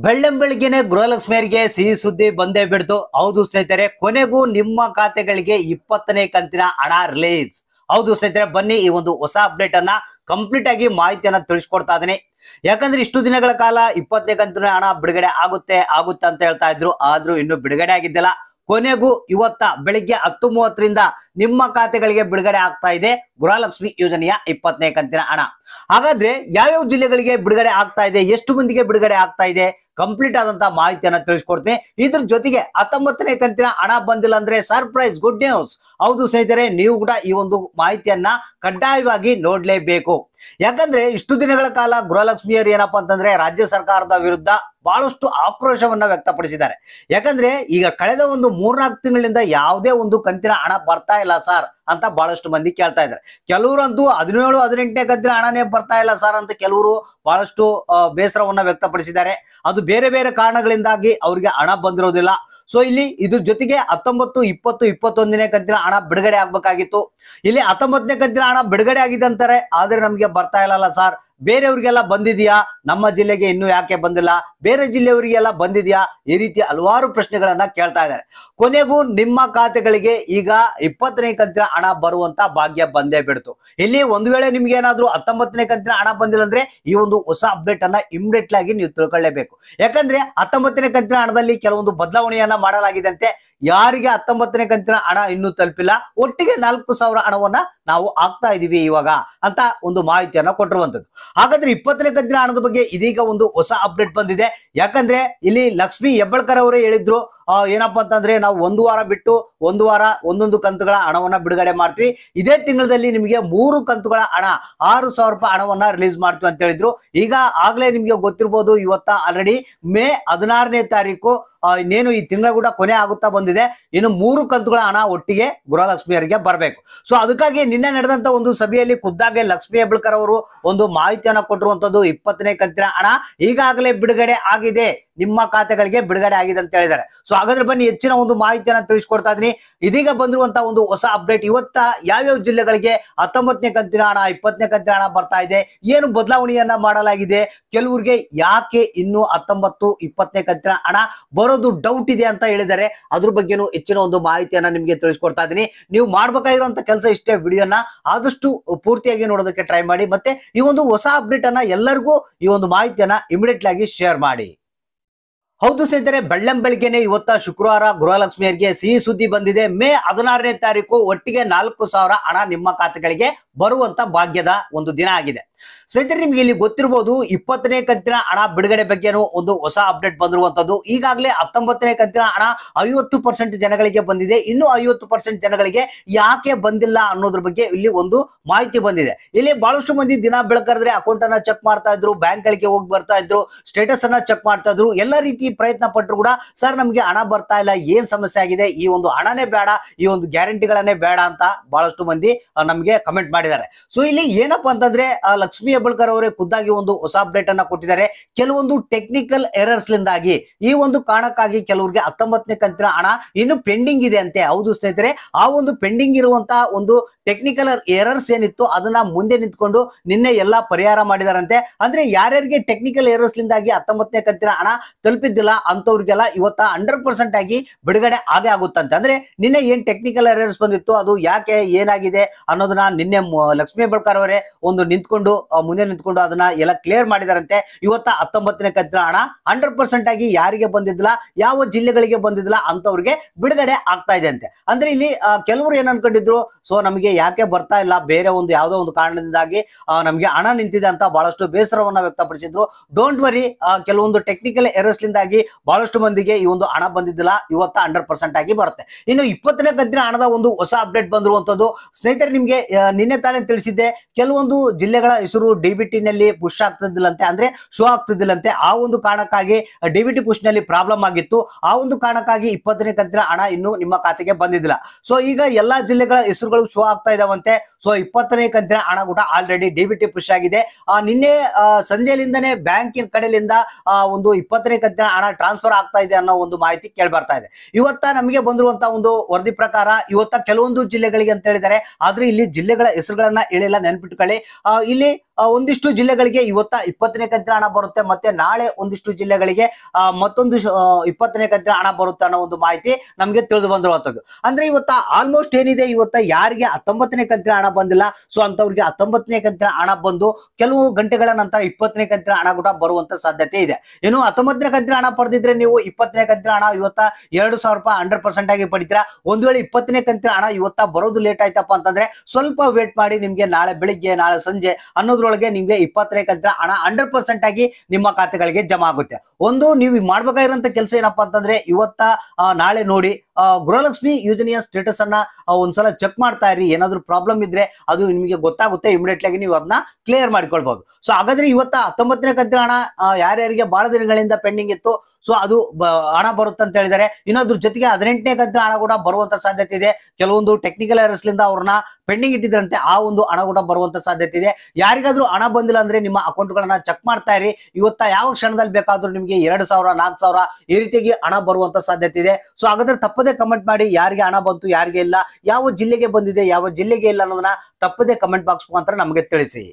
ಬೆಳ್ಳಂಬೆಳಗ್ಗೆನೆ ಗೃಹಲಕ್ಷ್ಮಿಯರಿಗೆ ಸಿಹಿ ಸುದ್ದಿ ಬಂದೇ ಬಿಡ್ತು. ಹೌದು ಸ್ನೇಹಿತರೆ, ಕೊನೆಗೂ ನಿಮ್ಮ ಖಾತೆಗಳಿಗೆ 20ನೇ ಕಂತಿನ ಹಣ ರಿಲೀಸ್. ಹೌದು ಸ್ನೇಹಿತರೆ, ಬನ್ನಿ ಈ ಒಂದು ಹೊಸ ಅಪ್ಡೇಟ್ ಅನ್ನ ಕಂಪ್ಲೀಟ್ ಆಗಿ ಮಾಹಿತಿಯನ್ನ ತಿಳಿಸ್ಕೊಡ್ತಾ ಇದೀನಿ. ಯಾಕಂದ್ರೆ ಇಷ್ಟು ದಿನಗಳ ಕಾಲ 20ನೇ ಕಂತಿನ ಹಣ ಬಿಡುಗಡೆ ಆಗುತ್ತೆ ಅಂತ ಹೇಳ್ತಾ ಇದ್ರು. ಆದ್ರೂ ಇನ್ನು ಬಿಡುಗಡೆ ಆಗಿದ್ದಿಲ್ಲ. ಕೊನೆಗೂ ಇವತ್ತ ಬೆಳಿಗ್ಗೆ 10:30ರಿಂದ ನಿಮ್ಮ ಖಾತೆಗಳಿಗೆ ಬಿಡುಗಡೆ ಆಗ್ತಾ ಇದೆ ಗೃಹಲಕ್ಷ್ಮಿ ಯೋಜನೆಯ 20ನೇ ಕಂತಿನ ಹಣ. ಹಾಗಾದ್ರೆ ಯಾವ್ಯಾವ ಜಿಲ್ಲೆಗಳಿಗೆ ಬಿಡುಗಡೆ ಆಗ್ತಾ ಇದೆ, ಎಷ್ಟು ಮಂದಿಗೆ ಬಿಡುಗಡೆ ಆಗ್ತಾ ಇದೆ, ಕಂಪ್ಲೀಟ್ ಆದಂತ ಮಾಹಿತಿಯನ್ನ ತಿಳಿಸ್ಕೊಡ್ತೀನಿ. ಇದ್ರ ಜೊತೆಗೆ 19ನೇ ಕಂತಿನ ಹಣ ಬಂದಿಲ್ಲ ಅಂದ್ರೆ ಸರ್ಪ್ರೈಸ್ ಗುಡ್ ನ್ಯೂಸ್. ಹೌದು ಸ್ನೇಹಿತರೆ, ನೀವು ಕೂಡ ಈ ಒಂದು ಮಾಹಿತಿಯನ್ನ ಕಡ್ಡಾಯವಾಗಿ ನೋಡ್ಲೇಬೇಕು. ಯಾಕಂದ್ರೆ ಇಷ್ಟು ದಿನಗಳ ಕಾಲ ಗೃಹಲಕ್ಷ್ಮಿಯರು ಏನಪ್ಪಾ ಅಂತಂದ್ರೆ ರಾಜ್ಯ ಸರ್ಕಾರದ ವಿರುದ್ಧ ಬಹಳಷ್ಟು ಆಕ್ರೋಶವನ್ನ ವ್ಯಕ್ತಪಡಿಸಿದ್ದಾರೆ. ಯಾಕಂದ್ರೆ ಈಗ ಕಳೆದ ಒಂದು 3-4 ತಿಂಗಳಿಂದ ಯಾವುದೇ ಒಂದು ಕಂತಿನ ಹಣ ಬರ್ತಾ ಇಲ್ಲ ಸರ್ ಅಂತ ಬಹಳಷ್ಟು ಮಂದಿ ಕೇಳ್ತಾ ಇದ್ದಾರೆ. ಕೆಲವರಂತೂ 17-18ನೇ ಕಂತಿನ ಹಣನೇ ಬರ್ತಾ ಇಲ್ಲ ಸರ್ ಅಂತ ಕೆಲವರು ಬಹಳಷ್ಟು ಬೇಸರವನ್ನ ವ್ಯಕ್ತಪಡಿಸಿದ್ದಾರೆ. ಅದು ಬೇರೆ ಬೇರೆ ಕಾರಣಗಳಿಂದಾಗಿ ಅವರಿಗೆ ಹಣ ಬಂದಿರೋದಿಲ್ಲ. ಸೊ ಇಲ್ಲಿ ಇದ್ರ ಜೊತೆಗೆ 19, 20, 21ನೇ ಕಂತಿನ ಹಣ ಬಿಡುಗಡೆ ಆಗ್ಬೇಕಾಗಿತ್ತು. ಇಲ್ಲಿ 19ನೇ ಕಂತಿನ ಹಣ ಬಿಡುಗಡೆ ಆಗಿದೆ ಅಂತಾರೆ, ಆದ್ರೆ ನಮ್ಗೆ ಬರ್ತಾ ಇಲ್ಲಲ್ಲ ಸರ್. ಬೇರೆಯವ್ರಿಗೆಲ್ಲ ಬಂದಿದ್ಯಾ, ನಮ್ಮ ಜಿಲ್ಲೆಗೆ ಇನ್ನೂ ಯಾಕೆ ಬಂದಿಲ್ಲ, ಬೇರೆ ಜಿಲ್ಲೆಯವರಿಗೆಲ್ಲ ಬಂದಿದ್ಯಾ, ಈ ರೀತಿ ಹಲವಾರು ಪ್ರಶ್ನೆಗಳನ್ನ ಕೇಳ್ತಾ ಇದ್ದಾರೆ. ಕೊನೆಗೂ ನಿಮ್ಮ ಖಾತೆಗಳಿಗೆ ಈಗ 20ನೇ ಕಂತಿನ ಹಣ ಬರುವಂತ ಭಾಗ್ಯ ಬಂದೇ ಬಿಡ್ತು. ಇಲ್ಲಿ ಒಂದು ವೇಳೆ ನಿಮ್ಗೆ ಏನಾದ್ರೂ 19ನೇ ಕಂತಿನ ಹಣ ಬಂದಿಲ್ಲ ಅಂದ್ರೆ ಈ ಒಂದು ಹೊಸ ಅಪ್ಡೇಟ್ ಅನ್ನ ಇಮಿಡಿಯೇಟ್ ಆಗಿ ನೀವು ತಿಳ್ಕೊಳ್ಳೇಬೇಕು. ಯಾಕಂದ್ರೆ 19ನೇ ಕಂತಿನ ಹಣದಲ್ಲಿ ಕೆಲವೊಂದು ಬದಲಾವಣೆಯನ್ನ ಮಾಡಲಾಗಿದೆ ಅಂತೆ. ಯಾರಿಗೆ 19ನೇ ಕಂತಿನ ಹಣ ಇನ್ನೂ ತಲುಪಿಲ್ಲ, ಒಟ್ಟಿಗೆ 4,000 ಹಣವನ್ನ ನಾವು ಹಾಕ್ತಾ ಇದೀವಿ ಇವಾಗ ಅಂತ ಒಂದು ಮಾಹಿತಿಯನ್ನ ಕೊಟ್ಟಿರುವಂತದ್ದು. ಹಾಗಾದ್ರೆ 20ನೇ ಕಂತಿನ ಹಣದ ಬಗ್ಗೆ ಇದೀಗ ಒಂದು ಹೊಸ ಅಪ್ಡೇಟ್ ಬಂದಿದೆ. ಯಾಕಂದ್ರೆ ಇಲ್ಲಿ ಲಕ್ಷ್ಮಿ ಹೆಬ್ಬಾಳ್ಕರ್ ಅವರೇ ಹೇಳಿದ್ರು, ಏನಪ್ಪಾ ಅಂತಂದ್ರೆ ನಾವು 1 ವಾರ ಬಿಟ್ಟು 1 ವಾರ ಒಂದೊಂದು ಕಂತುಗಳ ಹಣವನ್ನ ಬಿಡುಗಡೆ ಮಾಡ್ತೀವಿ. ಇದೇ ತಿಂಗಳಲ್ಲಿ ನಿಮಗೆ 3 ಕಂತುಗಳ ಹಣ 6,000 ರೂಪಾಯಿ ಹಣವನ್ನ ರಿಲೀಸ್ ಮಾಡ್ತೀವಿ ಅಂತ ಹೇಳಿದ್ರು. ಈಗ ಆಗ್ಲೇ ನಿಮ್ಗೆ ಗೊತ್ತಿರ್ಬೋದು, ಇವತ್ತ ಆಲ್ರೆಡಿ ಮೇ 16ನೇ ತಾರೀಕು ಇನ್ನೇನು ಈ ತಿಂಗಳ ಕೂಡ ಕೊನೆ ಆಗುತ್ತಾ ಬಂದಿದೆ. ಇನ್ನು 3 ಕಂತುಗಳ ಹಣ ಒಟ್ಟಿಗೆ ಗೃಹಲಕ್ಷ್ಮಿಯರಿಗೆ ಬರಬೇಕು. ಸೊ ಅದಕ್ಕಾಗಿ ನಿನ್ನೆ ನಡೆದಂತ ಒಂದು ಸಭೆಯಲ್ಲಿ ಖುದ್ದಾಗೆ ಲಕ್ಷ್ಮಿ ಹೆಬ್ಬಾಳ್ಕರ್ ಅವರು ಒಂದು ಮಾಹಿತಿಯನ್ನ ಕೊಟ್ಟಿರುವಂತದ್ದು. 20ನೇ ಕಂತಿನ ಹಣ ಈಗಾಗಲೇ ಬಿಡುಗಡೆ ಆಗಿದೆ, ನಿಮ್ಮ ಖಾತೆಗಳಿಗೆ ಬಿಡುಗಡೆ ಆಗಿದೆ ಅಂತ ಹೇಳಿದ್ದಾರೆ. ಸೊ ಹಾಗಾದ್ರೆ ಬನ್ನಿ ಹೆಚ್ಚಿನ ಒಂದು ಮಾಹಿತಿಯನ್ನ ತಿಳಿಸ್ಕೊಡ್ತಾ ಇದೀನಿ. ಇದೀಗ ಬಂದಿರುವಂತಹ ಒಂದು ಹೊಸ ಅಪ್ಡೇಟ್, ಇವತ್ತ ಯಾವ್ಯಾವ ಜಿಲ್ಲೆಗಳಿಗೆ 19ನೇ ಕಂತಿನ ಹಣ 20ನೇ ಕಂತಿನ ಹಣ ಬರ್ತಾ ಇದೆ, ಏನು ಬದಲಾವಣೆಯನ್ನ ಮಾಡಲಾಗಿದೆ, ಕೆಲವರಿಗೆ ಯಾಕೆ ಇನ್ನು 19, 20ನೇ ಕಂತಿನ ಹಣ ಬರೋದು ಡೌಟ್ ಇದೆ ಅಂತ ಹೇಳಿದ್ದಾರೆ. ಅದ್ರ ಬಗ್ಗೆನೂ ಹೆಚ್ಚಿನ ಒಂದು ಮಾಹಿತಿಯನ್ನ ನಿಮ್ಗೆ ತಿಳಿಸ್ಕೊಡ್ತಾ ಇದೀನಿ. ನೀವು ಮಾಡ್ಬೇಕಾಗಿರುವಂತ ಕೆಲಸ ಇಷ್ಟೇ, ವಿಡಿಯೋನ ಆದಷ್ಟು ಪೂರ್ತಿಯಾಗಿ ನೋಡೋದಕ್ಕೆ ಟ್ರೈ ಮಾಡಿ. ಮತ್ತೆ ಈ ಒಂದು ಹೊಸ ಅಪ್ಡೇಟ್ ಅನ್ನ ಎಲ್ಲರಿಗೂ ಈ ಒಂದು ಮಾಹಿತಿಯನ್ನ ಇಮಿಡಿಯೇಟ್ ಆಗಿ ಶೇರ್ ಮಾಡಿ. ಹೌದು ಸ್ನೇಹಿತರೆ, ಬೆಳ್ಳಂಬೆಳಗ್ಗೆನೆ ಇವತ್ತ ಶುಕ್ರವಾರ ಗೃಹಲಕ್ಷ್ಮಿಯರಿಗೆ ಸಿಹಿ ಸುದ್ದಿ ಬಂದಿದೆ. ಮೇ 16ನೇ ತಾರೀಕು ಒಟ್ಟಿಗೆ 4,000 ಹಣ ನಿಮ್ಮ ಖಾತೆಗಳಿಗೆ ಬರುವಂತ ಭಾಗ್ಯದ ಒಂದು ದಿನ ಆಗಿದೆ. ಸ್ನೇಹಿತರೆ, ನಿಮ್ಗೆ ಇಲ್ಲಿ ಗೊತ್ತಿರಬಹುದು 20ನೇ ಕಂತಿನ ಹಣ ಬಿಡುಗಡೆ ಬಗ್ಗೆನೂ ಒಂದು ಹೊಸ ಅಪ್ಡೇಟ್ ಬಂದಿರುವಂತದ್ದು. ಈಗಾಗಲೇ 19ನೇ ಕಂತಿನ ಹಣ 50% ಜನಗಳಿಗೆ ಬಂದಿದೆ. ಇನ್ನು 50% ಜನಗಳಿಗೆ ಯಾಕೆ ಬಂದಿಲ್ಲ ಅನ್ನೋದ್ರ ಬಗ್ಗೆ ಇಲ್ಲಿ ಒಂದು ಮಾಹಿತಿ ಬಂದಿದೆ. ಇಲ್ಲಿ ಬಹಳಷ್ಟು ಮಂದಿ ದಿನ ಬೆಳಕರಿದ್ರೆ ಅಕೌಂಟ್ ಅನ್ನ ಚೆಕ್ ಮಾಡ್ತಾ ಇದ್ರು, ಬ್ಯಾಂಕ್ ಗಳಿಗೆ ಹೋಗಿ ಬರ್ತಾ ಇದ್ರು, ಸ್ಟೇಟಸ್ ಅನ್ನ ಚೆಕ್ ಮಾಡ್ತಾ ಇದ್ರು, ಎಲ್ಲ ರೀತಿ ಪ್ರಯತ್ನ ಪಟ್ಟರು ಕೂಡ ಸರ್ ನಮ್ಗೆ ಹಣ ಬರ್ತಾ ಇಲ್ಲ, ಏನ್ ಸಮಸ್ಯೆ ಆಗಿದೆ, ಈ ಒಂದು ಹಣನೇ ಬೇಡ, ಈ ಒಂದು ಗ್ಯಾರಂಟಿಗಳನ್ನೇ ಬೇಡ ಅಂತ ಬಹಳಷ್ಟು ಮಂದಿ ನಮ್ಗೆ ಕಮೆಂಟ್ ಮಾಡಿದ್ದಾರೆ. ಸೊ ಇಲ್ಲಿ ಏನಪ್ಪಾ ಅಂತಂದ್ರೆ ಲಕ್ಷ್ಮಿ ಹೆಬ್ಬಾಳ್ಕರ್ ಅವರೇ ಖುದ್ದಾಗಿ ಒಂದು ಹೊಸ ಅಪ್ಡೇಟ್ ಅನ್ನ ಕೊಟ್ಟಿದ್ದಾರೆ. ಕೆಲವೊಂದು ಟೆಕ್ನಿಕಲ್ ಎರರ್ಸ್ ಲಿಂದಾಗಿ ಈ ಒಂದು ಕಾರಣಕ್ಕಾಗಿ ಕೆಲವರಿಗೆ 19ನೇ ಕಂತಿನ ಹಣ ಇನ್ನು ಪೆಂಡಿಂಗ್ ಇದೆ ಅಂತೆ. ಹೌದು ಸ್ನೇಹಿತರೆ, ಆ ಒಂದು ಪೆಂಡಿಂಗ್ ಇರುವಂತಹ ಒಂದು ಟೆಕ್ನಿಕಲ್ ಎರರ್ಸ್ ಏನಿತ್ತು ಅದನ್ನ ಮುಂದೆ ನಿಂತ್ಕೊಂಡು ನಿನ್ನೆ ಎಲ್ಲಾ ಪರಿಹಾರ ಮಾಡಿದಾರಂತೆ. ಅಂದ್ರೆ ಯಾರ್ಯಾರಿಗೆ ಟೆಕ್ನಿಕಲ್ ಎರರ್ಸ್ ಲಿಂದಾಗಿ 19ನೇ ಕಂತಿನ ಹಣ ತಲುಪಿದ್ದಿಲ್ಲ ಅಂತವ್ರಿಗೆಲ್ಲ ಇವತ್ತ 100% ಆಗಿ ಬಿಡುಗಡೆ ಆಗೇ ಆಗುತ್ತಂತೆ. ಅಂದ್ರೆ ನಿನ್ನೆ ಏನ್ ಟೆಕ್ನಿಕಲ್ ಎರರ್ಸ್ ಬಂದಿತ್ತು ಅದು ಯಾಕೆ ಏನಾಗಿದೆ ಅನ್ನೋದನ್ನ ನಿನ್ನೆ ಲಕ್ಷ್ಮಿ ಹೆಬ್ಬಾಳ್ಕರ್ ಅವರೇ ಒಂದು ನಿಂತ್ಕೊಂಡು ಮುಂದೆ ನಿಂತ್ಕೊಂಡು ಅದನ್ನ ಎಲ್ಲ ಕ್ಲಿಯರ್ ಮಾಡಿದಾರಂತೆ. ಇವತ್ತ 19ನೇ ಕಂತಿನ ಹಣ 100% ಆಗಿ ಯಾರಿಗೆ ಬಂದಿದ್ದಿಲ್ಲ, ಯಾವ ಜಿಲ್ಲೆಗಳಿಗೆ ಬಂದಿದ್ದಿಲ್ಲ ಅಂತವ್ರಿಗೆ ಬಿಡುಗಡೆ ಆಗ್ತಾ ಇದೆ ಅಂತೆ. ಅಂದ್ರೆ ಇಲ್ಲಿ ಕೆಲವರು ಏನ್ ಅನ್ಕೊಂಡಿದ್ರು, ಸೊ ನಮಗೆ ಯಾಕೆ ಬರ್ತಾ ಇಲ್ಲ, ಬೇರೆ ಒಂದು ಯಾವುದೋ ಒಂದು ಕಾರಣದಿಂದಾಗಿ ನಮಗೆ ಹಣ ನಿಂತಿದೆ ಅಂತ ಬಹಳಷ್ಟು ಬೇಸರವನ್ನ ವ್ಯಕ್ತಪಡಿಸಿದ್ರು. ಡೋಂಟ್ ವರಿ, ಕೆಲವೊಂದು ಟೆಕ್ನಿಕಲ್ ಎರರ್ಸ್ ಲಿಂದಾಗಿ ಬಹಳಷ್ಟು ಮಂದಿಗೆ ಈ ಒಂದು ಹಣ ಬಂದಿದ್ದಿಲ್ಲ, ಇವತ್ತ 100% ಆಗಿ ಬರುತ್ತೆ. ಇನ್ನು 20ನೇ ಕಂತಿನ ಹಣದ ಒಂದು ಹೊಸ ಅಪ್ಡೇಟ್ ಬಂದಿರುವಂತದ್ದು. ಸ್ನೇಹಿತರೆ, ನಿಮ್ಗೆ ನಿನ್ನೆ ತಾನೇ ತಿಳಿಸಿದ್ದೆ, ಕೆಲವೊಂದು ಜಿಲ್ಲೆಗಳ ಹೆಸರು ಡಿಬಿಟಿ ನಲ್ಲಿ ಪುಷ್ ಆಗ್ತಿದ್ದಿಲ್ಲಂತೆ, ಅಂದ್ರೆ ಶೋ ಆಗ್ತಿದ್ದಿಲ್ಲಂತೆ. ಆ ಒಂದು ಕಾರಣಕ್ಕಾಗಿ ಡಿಬಿಟಿ ಪುಷ್ ನಲ್ಲಿ ಪ್ರಾಬ್ಲಮ್ ಆಗಿತ್ತು. ಆ ಒಂದು ಕಾರಣಕ್ಕಾಗಿ 20ನೇ ಕಂತಿನ ಹಣ ಇನ್ನು ನಿಮ್ಮ ಖಾತೆಗೆ ಬಂದಿದ್ದಿಲ್ಲ. ಸೊ ಈಗ ಎಲ್ಲಾ ಜಿಲ್ಲೆಗಳ ಹೆಸರುಗಳು ಗಳು ಶೋ ಆಗ್ತಾ ಇದಾವಂತೆ. ಸೊ 20ನೇ ಕಂತಿನ ಹಣ ಕೂಡ ಆಲ್ರೆಡಿ ಡಿಬಿಟಿ ಪುಷ್ ಆಗಿದೆ. ನಿನ್ನೆ ಸಂಜೆಲಿಂದನೇ ಬ್ಯಾಂಕಿನ ಕಡೆಯಿಂದ ಒಂದು 20ನೇ ಕಂತಿನ ಹಣ ಟ್ರಾನ್ಸ್ಫರ್ ಆಗ್ತಾ ಇದೆ ಅನ್ನೋ ಒಂದು ಮಾಹಿತಿ ಕೇಳಿ ಬರ್ತಾ ಇದೆ. ಇವತ್ತ ನಮಗೆ ಬಂದಿರುವಂತ ಒಂದು ವರದಿ ಪ್ರಕಾರ ಇವತ್ತ ಕೆಲವೊಂದು ಜಿಲ್ಲೆಗಳಿಗೆ ಅಂತ ಹೇಳಿದ್ದಾರೆ, ಆದ್ರೆ ಇಲ್ಲಿ ಜಿಲ್ಲೆಗಳ ಹೆಸರುಗಳನ್ನ ಹೇಳಿಲ್ಲ, ನೆನ್ಪಿಟ್ಕೊಳ್ಳಿ. ಇಲ್ಲಿ ಒಂದಿಷ್ಟು ಜಿಲ್ಲೆಗಳಿಗೆ ಇವತ್ತ 20ನೇ ಕಂತಿನ ಹಣ ಬರುತ್ತೆ, ಮತ್ತೆ ನಾಳೆ ಒಂದಿಷ್ಟು ಜಿಲ್ಲೆಗಳಿಗೆ ಮತ್ತೊಂದು 20ನೇ ಕಂತಿನ ಹಣ ಬರುತ್ತೆ ಅನ್ನೋ ಒಂದು ಮಾಹಿತಿ ನಮಗೆ ತಿಳಿದು ಬಂದಿರುವಂತದ್ದು. ಅಂದ್ರೆ ಇವತ್ತ ಆಲ್ಮೋಸ್ಟ್ ಏನಿದೆ, ಇವತ್ತ ಯಾರಿಗೆ 19ನೇ ಕಂತಿನ ಹಣ ಬಂದಿಲ್ಲ, ಸೊ ಅಂತವ್ರಿಗೆ 19ನೇ ಕಂತಿನ ಹಣ ಬಂದು ಕೆಲವು ಗಂಟೆಗಳ ನಂತರ 20ನೇ ಕಂತಿನ ಹಣ ಕೂಡ ಬರುವಂತ ಸಾಧ್ಯತೆ ಇದೆ. ಇನ್ನು 19ನೇ ಕಂತಿನ ಹಣ ಪಡೆದಿದ್ರೆ ನೀವು 20ನೇ ಕಂತಿನ ಹಣ ಇವತ್ತ 2,000 ರೂಪಾಯಿ 100% ಆಗಿ ಪಡಿತೀರಾ. ಒಂದ್ ವೇಳೆ 20ನೇ ಕಂತಿನ ಹಣ ಇವತ್ತ ಬರೋದು ಲೇಟ್ ಆಯ್ತಪ್ಪ ಅಂತಂದ್ರೆ ಸ್ವಲ್ಪ ವೇಟ್ ಮಾಡಿ, ನಿಮ್ಗೆ ನಾಳೆ ಬೆಳಿಗ್ಗೆ ನಾಳೆ ಸಂಜೆ ಅನ್ನೋದ್ರೊಳಗೆ ನಿಮ್ಗೆ 20ನೇ ಕಂತಿನ ಹಣ 100% ಆಗಿ ನಿಮ್ಮ ಖಾತೆಗಳಿಗೆ ಜಮಾ ಆಗುತ್ತೆ. ಒಂದು ನೀವು ಮಾಡ್ಬೇಕಾಗಿರೋಂತ ಕೆಲಸ ಏನಪ್ಪಾ ಅಂತಂದ್ರೆ ಇವತ್ತ ನಾಳೆ ನೋಡಿ ಗೃಹಲಕ್ಷ್ಮಿ ಯೋಜನೆಯ ಸ್ಟೇಟಸ್ ಅನ್ನ ಒಂದ್ಸಲ ಚೆಕ್ ಮಾಡ್ತಾ ಇರಿ. ಏನಾದ್ರು ಪ್ರಾಬ್ಲಮ್ ಇದ್ರೆ ಅದು ನಿಮಗೆ ಗೊತ್ತಾಗುತ್ತೆ, ಇಮಿಡಿಯೇಟ್ ಆಗಿ ನೀವು ಅದನ್ನ ಕ್ಲಿಯರ್ ಮಾಡ್ಕೊಳ್ಬಹುದು. ಸೊ ಹಾಗಾದ್ರೆ ಇವತ್ತ 19ನೇ ಕಂತಿನ ಹಣ ಯಾರ್ಯಾರಿಗೆ ಬಹಳ ದಿನಗಳಿಂದ ಪೆಂಡಿಂಗ್ ಇತ್ತು, ಸೊ ಅದು ಹಣ ಬರುತ್ತೆ ಅಂತ ಹೇಳಿದ್ದಾರೆ. ಇನ್ನೊಂದ್ರ ಜೊತೆಗೆ 18ನೇ ಕಂತಿನ ಹಣ ಕೂಡ ಬರುವಂತ ಸಾಧ್ಯತೆ ಇದೆ. ಕೆಲವೊಂದು ಟೆಕ್ನಿಕಲ್ ಎರರ್ಸ್ ಲಿಂದ ಅವ್ರನ್ನ ಪೆಂಡಿಂಗ್ ಇಟ್ಟಿದ್ರಂತೆ, ಆ ಒಂದು ಹಣ ಕೂಡ ಬರುವಂತ ಸಾಧ್ಯತೆ ಇದೆ. ಯಾರಿಗಾದ್ರೂ ಹಣ ಬಂದಿಲ್ಲ ಅಂದ್ರೆ ನಿಮ್ಮ ಅಕೌಂಟ್ ಗಳನ್ನ ಚೆಕ್ ಮಾಡ್ತಾ ಇರಿ. ಇವತ್ತ ಯಾವ ಕ್ಷಣದಲ್ಲಿ ಬೇಕಾದ್ರೂ ನಿಮ್ಗೆ 2,000 4,000 ಈ ರೀತಿಯಾಗಿ ಹಣ ಬರುವಂತ ಸಾಧ್ಯತೆ ಇದೆ. ಸೊ ಹಾಗಾದ್ರೆ ತಪ್ಪದೆ ಕಮೆಂಟ್ ಮಾಡಿ, ಯಾರಿಗೆ ಹಣ ಬಂತು ಯಾರಿಗೆ ಇಲ್ಲ, ಯಾವ ಜಿಲ್ಲೆಗೆ ಬಂದಿದೆ ಯಾವ ಜಿಲ್ಲೆಗೆ ಇಲ್ಲ ಅನ್ನೋದನ್ನ ತಪ್ಪದೆ ಕಮೆಂಟ್ ಬಾಕ್ಸ್ ಮುಖಾಂತರ ನಮಗೆ ತಿಳಿಸಿ.